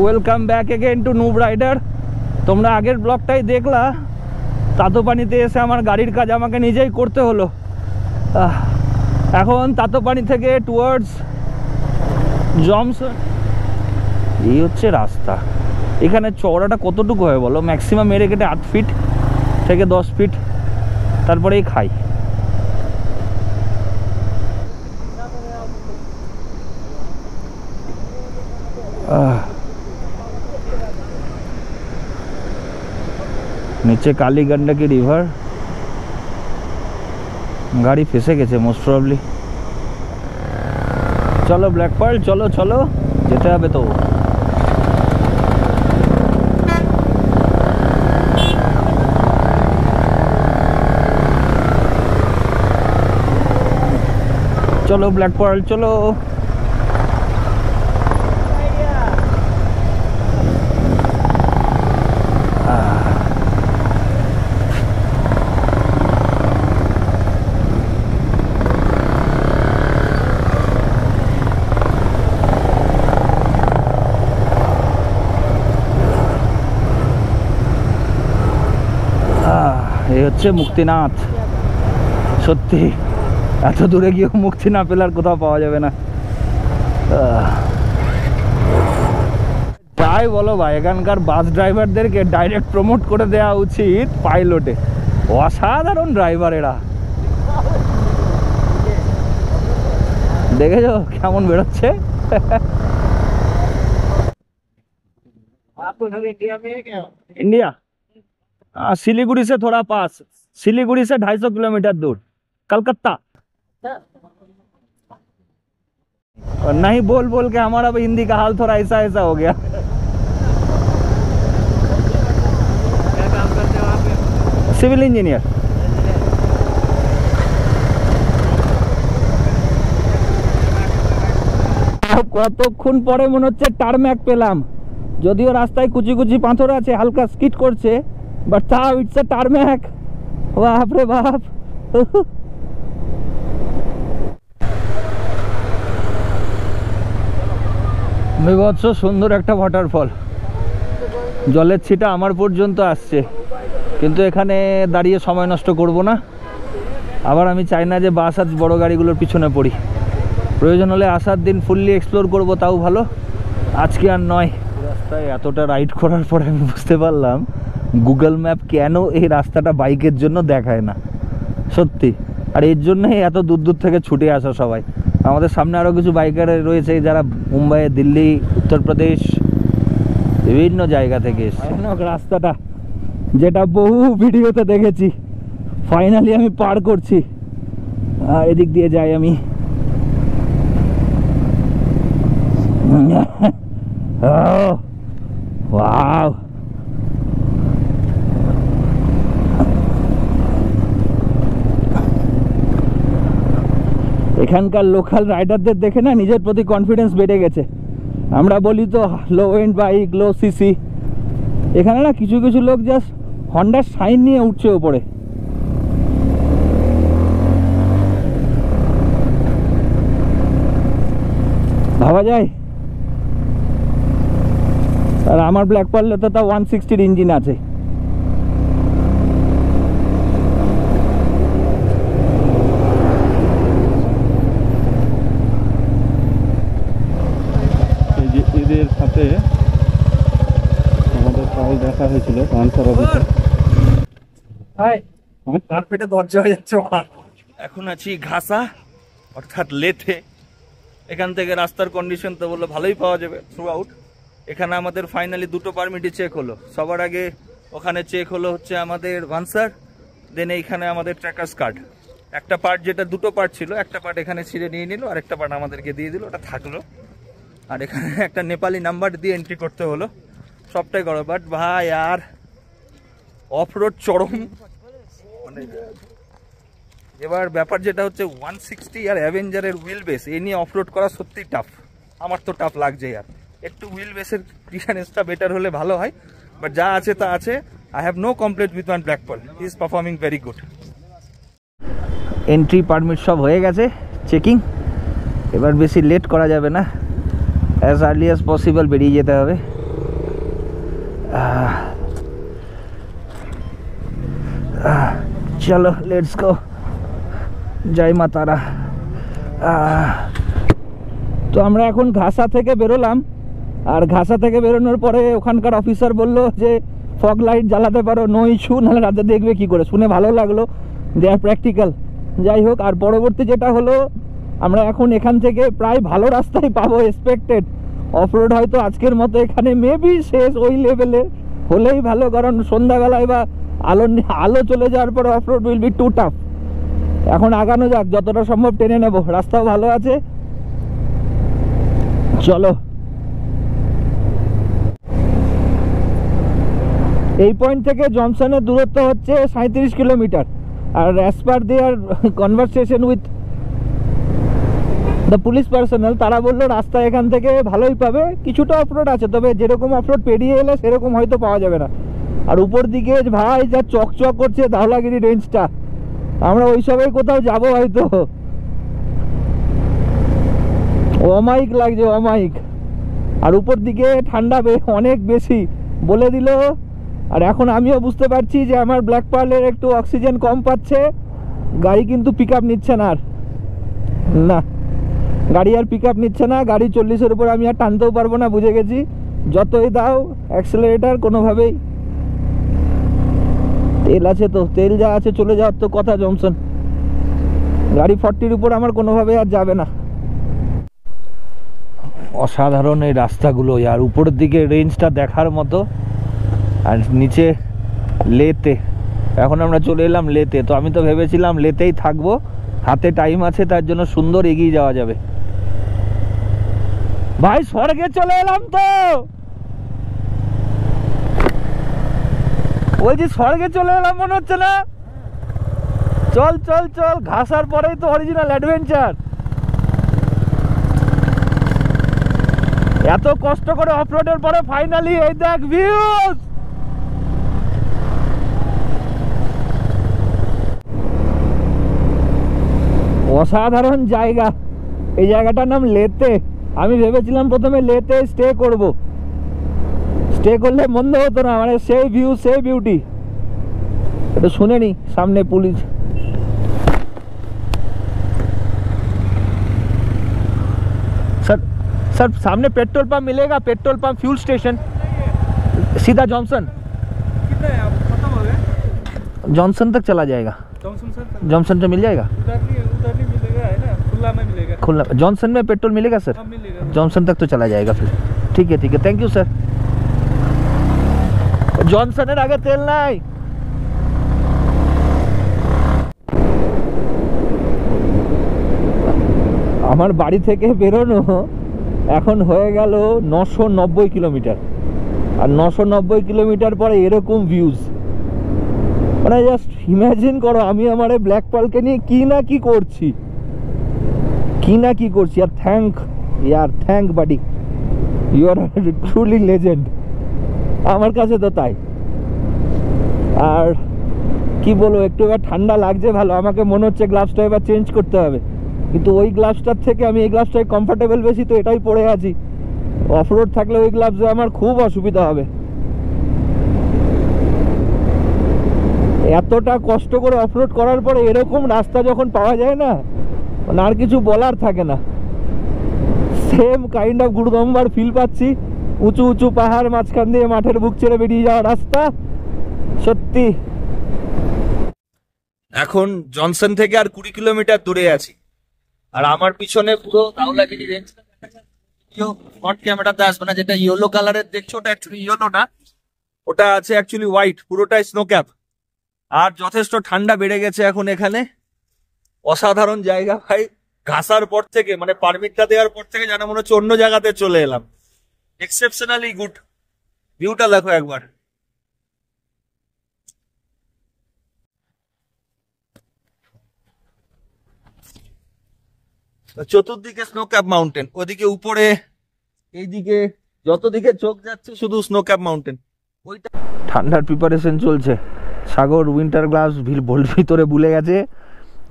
Welcome back again to noob rider. তোমরা আগের ব্লগটাই দেখলা, তাতোপানিতে এসে আমার গাড়ির কাজ আমাকে নিজেই করতে হলো। এখন তাতোপানি থেকে টুয়ার্ডস জমসন। এই হচ্ছে রাস্তা। এখানে চওড়াটা কতটুকু হয় বলো? ম্যাক্সিমাম মেরে কেটে 8 ফিট থেকে 10 ফিট, তারপরেই খাই। নিচে কালী গন্ডকি রিভার। গাড়ি ফেসে গেছে মোস্ট প্রবাবলি। চলো ব্ল্যাক পার্ল, চলো চলো, যেতে হবে তো। চলো ব্ল্যাক পার্ল চলো। এই হচ্ছে মুক্তিনাথ। সত্যি এত দূরে গিয়েও মুক্তি না পেলে আর কোথাও পাওয়া যাবে না। তাই বলো ভাই, এখানকার বাস ড্রাইভারদেরকে ডাইরেক্ট প্রমোট করে দেওয়া উচিত পাইলটে। অসাধারণ ড্রাইভার এরা। দেখেছো কেমন বেরোচ্ছে? इंडिया सिलीगुड़ी से थोड़ा पास, सिलीगुड़ी से 250 किलोमीटर दूर कलकत्ता। और नहीं बोल बोल के हमारा भी हिंदी का हाल थोड़ा ऐसा ऐसा हो गया। क्या काम करते हो आप? Civil engineer. কতক্ষণ পরে মনে হচ্ছে টারম্যাক পেলাম, যদিও রাস্তায় কুচি কুচি পাথর আছে, হালকা স্কিড করছে, বাট তাও ইটস এ টারম্যাক। বাপ রে বাপ। বিভৎস সুন্দর একটা ওয়াটারফল। জলের ছিটা আমার পর্যন্ত আসছে, কিন্তু এখানে দাঁড়িয়ে সময় নষ্ট করব না। আবার আমি চাই না যে বাস আর বড় গাড়িগুলোর পিছনে পড়ি। প্রয়োজন হলে আসার দিন ফুললি এক্সপ্লোর করব, তাও ভালো, আজকে আর নয়। রাস্তায় এতটা রাইড করার পরে আমি বুঝতে পারলাম গুগল ম্যাপ কেন এই রাস্তাটা বাইকের জন্য দেখায় না, সত্যি। আর এর জন্যই এত দূর দূর থেকে ছুটে আসা সবাই। আমাদের সামনে আরও কিছু বাইকার রয়েছে যারা মুম্বাই, দিল্লি, উত্তরপ্রদেশ, বিভিন্ন জায়গা থেকে এসছে। রাস্তাটা যেটা বহু ভিডিওতে দেখেছি, ফাইনালি আমি পার করছি। এদিক দিয়ে যাই আমি। ওয়াও, এখানকার লোকাল রাইডারদের দেখে না নিজের প্রতি কনফিডেন্স বেড়ে গেছে। আমরা বলি তো লো এন্ড বাইক, লো সিসি, এখানে না কিছু কিছু লোক জাস্ট হন্ডার শাইন নিয়ে উঠছে ওপরে। ভাবা যায়। আর আমার ব্ল্যাক পার্লে তো তা 160 ইঞ্জিন আছে। এদের সাথে আমাদের কাল দেখা হয়েছিল ট্রান্সফার অফিসে। পেটে দরজা হয়ে যাচ্ছে। এখন আছি ঘাসা অর্থাৎ লেথে। এখান থেকে রাস্তার কন্ডিশন তো বললো ভালোই পাওয়া যাবে থ্রু আউট। এখানে আমাদের ফাইনালি দুটো পারমিটই চেক হলো। সবার আগে ওখানে চেক হলো হচ্ছে আমাদের ভান্সার, দেন এইখানে আমাদের ট্র্যাকার্স কার্ড। একটা পার্ট, যেটা দুটো পার্ট ছিল, একটা পার্ট এখানে ছিঁড়ে নিয়ে নিল, আর একটা পার্ট আমাদেরকে দিয়ে দিল, ওটা থাকলো। আর এখানে একটা নেপালি নাম্বার দিয়ে এন্ট্রি করতে হলো। সবটাই করো, বাট ভাই আর অফ রোড চরম। মানে এবার ব্যাপার যেটা হচ্ছে 160 আর অ্যাভেঞ্জারের হুইল বেস, এ নিয়ে অফ রোড করা সত্যি টাফ। আমার তো টাফ লাগছে। আর একটু হুইল বেসের ক্লিয়ারেন্সটা বেটার হলে ভালো হয়, বাট যা আছে তা আছে। I have no complaint with my black pearl, he is performing very good. Entry permit সব হয়ে গেছে, চেকিং। এবার বেশি লেট করা যাবে না, অ্যাজ আর্লি অ্যাজ পসিবল বেরিয়ে যেতে হবে। চলো লেটস গো, জয় মা তারা। তো আমরা এখন ঘাসা থেকে বেরোলাম, আর ঘাসা থেকে বেরোনোর পরে ওখানকার অফিসার বললো যে ফগ লাইট জ্বালাতে পারো, নো ইস্যু, নাহলে রাতে দেখবে কি করে। শুনে ভালো লাগলো, দে আর প্র্যাকটিক্যাল। যাই হোক, আর পরবর্তী যেটা হলো, আমরা এখন এখান থেকে প্রায় ভালো রাস্তায় পাবো এক্সপেক্টেড। অফরোড হয়তো আজকের মতো এখানে মেবি শেষ, ওই লেভেলে হলেই ভালো, কারণ সন্ধ্যাবেলায় বা আলো চলে যাওয়ার পরে offroad will be too tough. এখন আগানো যাক, যতটা সম্ভব টেনে নেব, রাস্তাও ভালো আছে। চলো, এই পয়েন্ট থেকে জনসনের দূরত্ব হচ্ছে 37 কিলোমিটার। আর as per their conversation with the police personnel, তারা বললো রাস্তা এখান থেকে ভালোই পাবে, কিছুটা অফরোড আছে, তবে যেরকম অফরোড পেরিয়ে এলে সেরকম হয়তো পাওয়া যাবে না। আর উপর দিকে ভাই যা চকচক করছে ধওলাগিরি রেঞ্জটা, আমরা ওই সবাই কোথাও যাবো হয়তো। অমাইক লাগছে, অমাইক। আর উপর দিকে ঠান্ডা অনেক বেশি বলে দিল। আর এখন আমিও বুঝতে পারছি যে আমার ব্ল্যাক পার্লের একটু অক্সিজেন কম পাচ্ছে, গাড়ি কিন্তু পিক আপ নিচ্ছে না। আর না, গাড়ি আর পিক আপ নিচ্ছে না, গাড়ি 40-এর উপর আমি আর টানতেও পারবো না, বুঝে গেছি। যতই দাও অ্যাক্সেলারেটার, কোনোভাবেই। তেল আছে তো, তেল যা আছে চলে যাওয়ার তো কথা জনসন। গাড়ি 40-র উপর আমার কোনোভাবে আর যাবে না। অসাধারণ এই রাস্তাগুলো, আর উপরের দিকে রেঞ্জটা দেখার মতো। আর নিচে লেতে, এখন আমরা চলে এলাম লেতে। তো আমি তো ভেবেছিলাম লেতেই থাকবো, হাতে টাইম আছে, তার জন্য সুন্দর এগিয়ে যাওয়া যাবে। ভাই স্বর্গে চলে এলাম তো, বলছি স্বর্গে চলে এলাম মনে হচ্ছে না। চল চল চল, ঘাসার পরেই তো অরিজিনাল অ্যাডভেঞ্চার। এত কষ্ট করে অফরোডের পরে ফাইনালি এই দেখ ভিউজ। অসাধারণ জায়গা, এই জায়গাটার নাম লেতে। আমি ভেবেছিলাম প্রথমে লেতে স্টে করব, স্টে করলে মন্দ হতো না, মানে সেই ভিউ সেই বিউটি। এটা শুনে নি, সামনে পুলিশ। सर सर सामने पेट्रोल पंप मिलेगा, पेट्रोल पंप फ्यूल स्टेशन सीधा जॉनसन। कितना है आप खत्म हो गए? जॉनसन तक चला जाएगा, जॉनसन से मिल जाएगा। उधर नहीं मिलेगा, है ना, खुला में मिलेगा। खुला जॉनसन में पेट्रोल मिलेगा सर? हाँ, मिलेगा। जॉनसन तक तो चला जाएगा फिर। ठीक है ठीक है, थैंक यू सर। जॉनसনের আগে তেল নাই। আমার বাড়ি থেকে বেরোনো এখন হয়ে গেল 990 কিলোমিটার। আর 990 কিলোমিটার পরে এরকম ভিউজ, মানে জাস্ট ইমাজিন করো আমি আমার এই ব্ল্যাক পার্লকে নিয়ে কি না কি করছি, কি না কি করছি। আর thank buddy, you are truly legend, আমার কাছে তো তাই। আর কি বলবো, একটু এবার ঠান্ডা লাগছে ভালো, আমাকে মনে হচ্ছে গ্লাভসটা এবার চেঞ্জ করতে হবে, কিন্তু ওই গ্লাভসটার থেকে আমি এই গ্লাভসটাই কমফোর্টেবল বেশি, তো এটাই পরে আছি। অফরোড থাকলে ওই গ্লাভসে আমার খুব অসুবিধা হবে। এতটা কষ্ট করে অফরোড করার পরে এরকম রাস্তা যখন পাওয়া যায় না, মানে আর কিছু বলার থাকে না। সেম কাইন্ড অফ গুড়গম্বার ফিল পাচ্ছি, উঁচু উঁচু পাহাড়, মাঝখান দিয়ে মাঠের বুক ছেড়ে বেরিয়ে যাওয়া রাস্তা, সত্যি। এখন জনসন থেকে আর 20 কিলোমিটার দূরে আছি, আর আমার পিছনে পুরো ধওলাগিরি রেঞ্জ। ফ্রন্ট ক্যামেরাতে আসবে না, যেটা ইয়েলো কালারের দেখছো ওটা অ্যাকচুয়ালি ইয়েলো না, ওটা আছে অ্যাকচুয়ালি হোয়াইট, পুরোটাই স্নো ক্যাপ। আর যথেষ্ট ঠান্ডা বেড়ে গেছে এখন এখানে। অসাধারণ জায়গা ভাই, ঘাসার পর থেকে, মানে পারমিটটা দেওয়ার পর থেকে যেন মনে হচ্ছে অন্য জায়গাতে চলে এলাম। এক্সেপশনালি গুড ভিউটা দেখো একবার। চতুর্দিকে স্নো ক্যাপ মাউন্টেন, ওদিকে উপরে, এইদিকে যত দিকে চোখ যাচ্ছে শুধু স্নো ক্যাপ মাউন্টেন। ওইটা ঠান্ডার প্রিপারেশন চলছে। সাগর উইন্টার গ্লাভস ভিতরে ভুলে গেছে,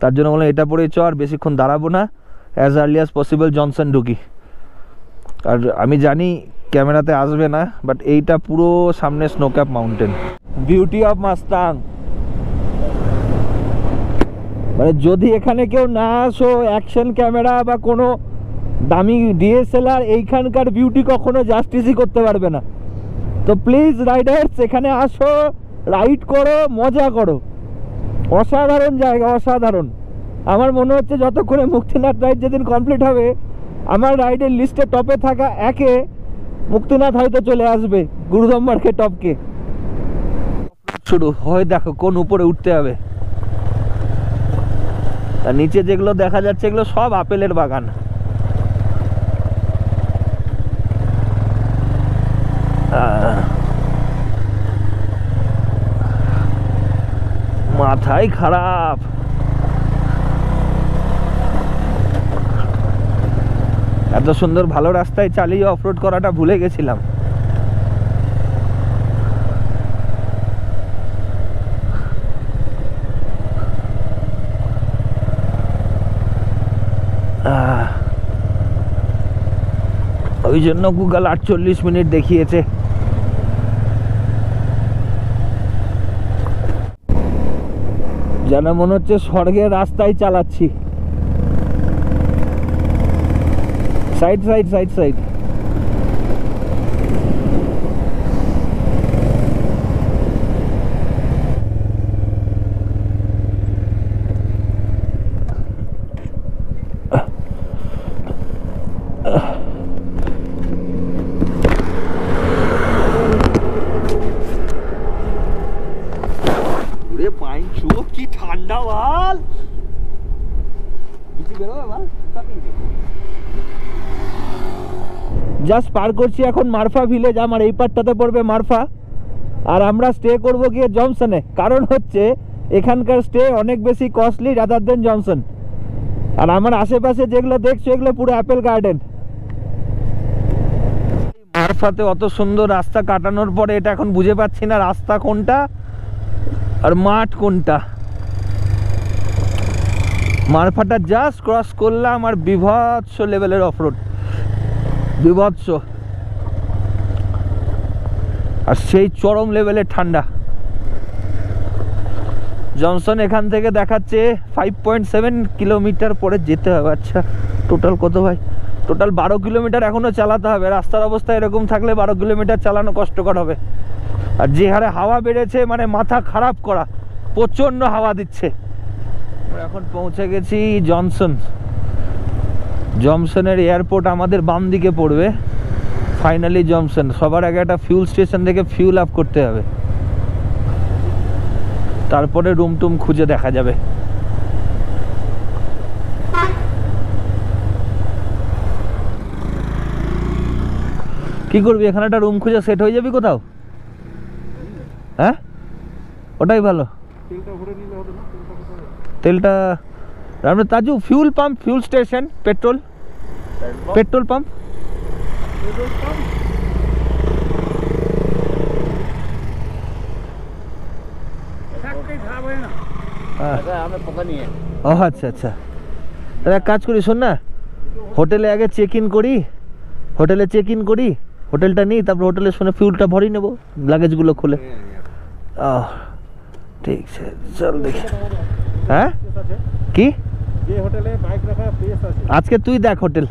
তার জন্য বললাম এটা পরে চ, আর বেশিক্ষণ দাঁড়াবো না, as early as possible Johnson ঢুকি। আর আমি জানি ক্যামেরাতে আসবে না, বাট এইটা পুরো সামনে স্নোক্যাপ মাউন্টেন, বিউটি অফ মাস্তাং। মানে যদি এখানে কেউ না আসো, অ্যাকশন ক্যামেরা বা কোনো দামি ডিএসএলআর এইখানকার বিউটি কখনো জাস্টিসই করতে পারবে না। তো প্লিজ রাইডার্স, এখানে আসো, রাইড করো, মজা করো। অসাধারণ জায়গা, অসাধারণ। আমার মনে হচ্ছে যতক্ষণে মুক্তিনাথ রাইড যেদিন কমপ্লিট হবে, আমার রাইডের লিস্টে টপে থাকা একে মুক্তিনাথ হয়তো চলে আসবে গুরুদম্বারকে টপকে। শুরু হয়, দেখো কোন উপরে উঠতে হবে। আর নিচে যেগুলো দেখা যাচ্ছে এগুলো সব আপেলের বাগান। মাথাই খারাপ। এত সুন্দর ভালো রাস্তায় চালিয়ে অফরোড করাটা ভুলে গেছিলাম। ওই জন্য গুগল 48 মিনিট দেখিয়েছে। যেন মনে হচ্ছে স্বর্গের রাস্তায় চালাচ্ছি। Side side side side. কি ঠান্ডা বল, জাস্ট পার করছি এখন মারফা ভিলেজ। আমার এই পারটাতে পড়বে মারফা, আর আমরা স্টে করব গিয়ে জনসনে। কারণ হচ্ছে এখানকার স্টে অনেক বেশি কস্টলি রাদার দেন জনসন। আর আমার আশেপাশে যেগুলো দেখছো এগুলো পুরো অ্যাপেল গার্ডেন। মারফাতে অত সুন্দর রাস্তা কাটানোর পরে এটা এখন বুঝে পাচ্ছি না রাস্তা কোনটা আর মাঠ কোনটা। মারফাটা জাস্ট ক্রস করলাম আর বিভৎস লেভেলের অফরোড, বিভৎস। আর সেই চরম লেভেলের ঠান্ডা। জনসন এখান থেকে দেখাচ্ছে 5.7 কিলোমিটার পরে যেতে হবে। আচ্ছা টোটাল কত ভাই? টোটাল 12 কিলোমিটার এখনো চালাতে হবে। রাস্তার অবস্থা এরকম থাকলে 12 কিলোমিটার চালানো কষ্টকর হবে। আর যে হারে হাওয়া বেড়েছে, মানে মাথা খারাপ করা, প্রচন্ড হাওয়া দিচ্ছে। এখন পৌঁছে গেছি জনসন। জনসনের এয়ারপোর্ট আমাদের বাম দিকে পড়বে। Finally Johnson. সবার আগে একটা ফিউল স্টেশন থেকে ফিউল আপ করতে হবে, তারপরে রুম টুম খুঁজে দেখা যাবে। কি করবি, এখানে একটা রুম খুঁজে সেট হয়ে যাবি কোথাও? হ্যাঁ, ওটাই ভালো। তেলটা আমরা তাজু fuel pump, fuel station, petrol pump. ও আচ্ছা আচ্ছা, তাহলে এক কাজ করি, শোন না, হোটেলে আগে চেক ইন করি, হোটেলটা নিই, তারপর হোটেলের শুনে ফিউলটা ভরি নেবো লাগেজগুলো খুলে। ঠিক আছে, চল দেখি। হ্যাঁ কি আজকে তুই দেখ হোটেল।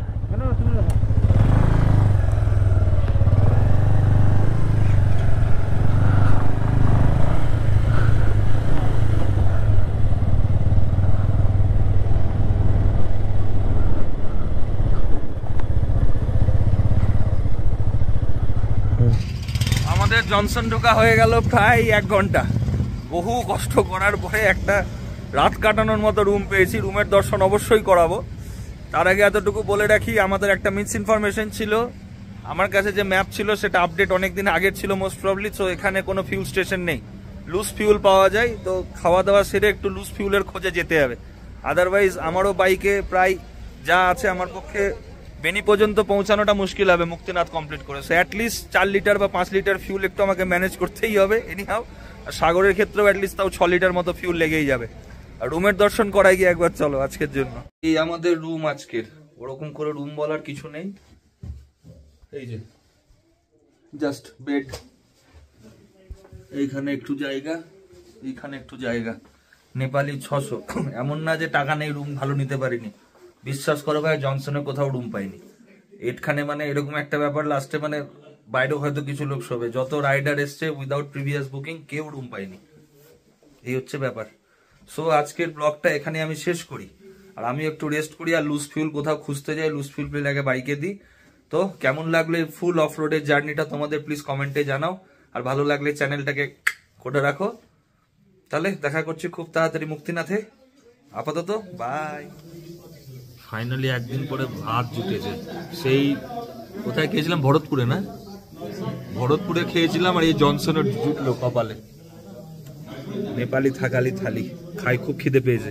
আমাদের জনসন ঢোকা হয়ে গেল প্রায় 1 ঘন্টা। বহু কষ্ট করার পরে একটা রাত কাটানোর মতো রুম পেয়েছি। রুমের দর্শন অবশ্যই করাবো। তার আগে এতটুকু বলে রাখি, আমাদের একটা মিস ইনফরমেশন ছিল। আমার কাছে যে ম্যাপ ছিল সেটা আপডেট অনেকদিন আগের ছিল মোস্ট প্রবলি। সো এখানে কোনো ফিউল স্টেশন নেই, লুজ ফিউল পাওয়া যায়। তো খাওয়া দাওয়া সেরে একটু লুজ ফিউলের খোঁজে যেতে হবে। আদারওয়াইজ আমারও বাইকে প্রায় যা আছে, আমার পক্ষে বেনি পর্যন্ত পৌঁছানোটা মুশকিল হবে মুক্তিনাথ কমপ্লিট করে। সো অ্যাটলিস্ট 4 লিটার বা 5 লিটার ফিউল একটু আমাকে ম্যানেজ করতেই হবে এনিহাও। আর সাগরের ক্ষেত্রেও অ্যাটলিস্ট তাও 6 লিটার মতো ফিউল লেগেই যাবে। আর রুমের দর্শন করাই গিয়ে একবার চলো আজকের জন্য। এই আমাদের রুম আজকের। ওরকম করে রুম বলার কিছু নেই। এই যে জাস্ট বেড, এইখানে একটু জায়গা, এইখানে একটু জায়গা। নেপালি 600। এমন না যে টাকা নেই রুম ভালো নিতে পারিনি, বিশ্বাস করো ভাই জনসনে কোথাও রুম পাইনি। এখানে মানে এরকম একটা ব্যাপার, লাস্টে মানে বাইরেও হয়তো কিছু লোক শোবে, যত রাইডার এসছে উইদাউট প্রিভিয়াস বুকিং কেউ রুম পায়নি, এই হচ্ছে ব্যাপার। সো আজকের ব্লগটা এখানে আমি শেষ করি, আর আমি একটু রেস্ট করি, আর লুজ ফিউল কোথাও খুঁজতে যাই, লুজ ফিউল পেলে আগে বাইকে দিই। তো কেমন লাগলো এই ফুল অফ রোডের জার্নিটা তোমাদের প্লিজ কমেন্টে জানাও, আর ভালো লাগলে চ্যানেলটাকে করে রাখো। তাহলে দেখা করছি খুব তাড়াতাড়ি মুক্তিনাথে, আপাতত বাই। ফাইনালি একদিন পরে ভাত জুটেছে, সেই কোথায় খেয়েছিলাম, ভরতপুরে না, ভরতপুরে খেয়েছিলাম, আর এই জনসনের জুটলো কপালে। নেপালি থাকালি থালি খাই, খুব খিদে পেয়েছে।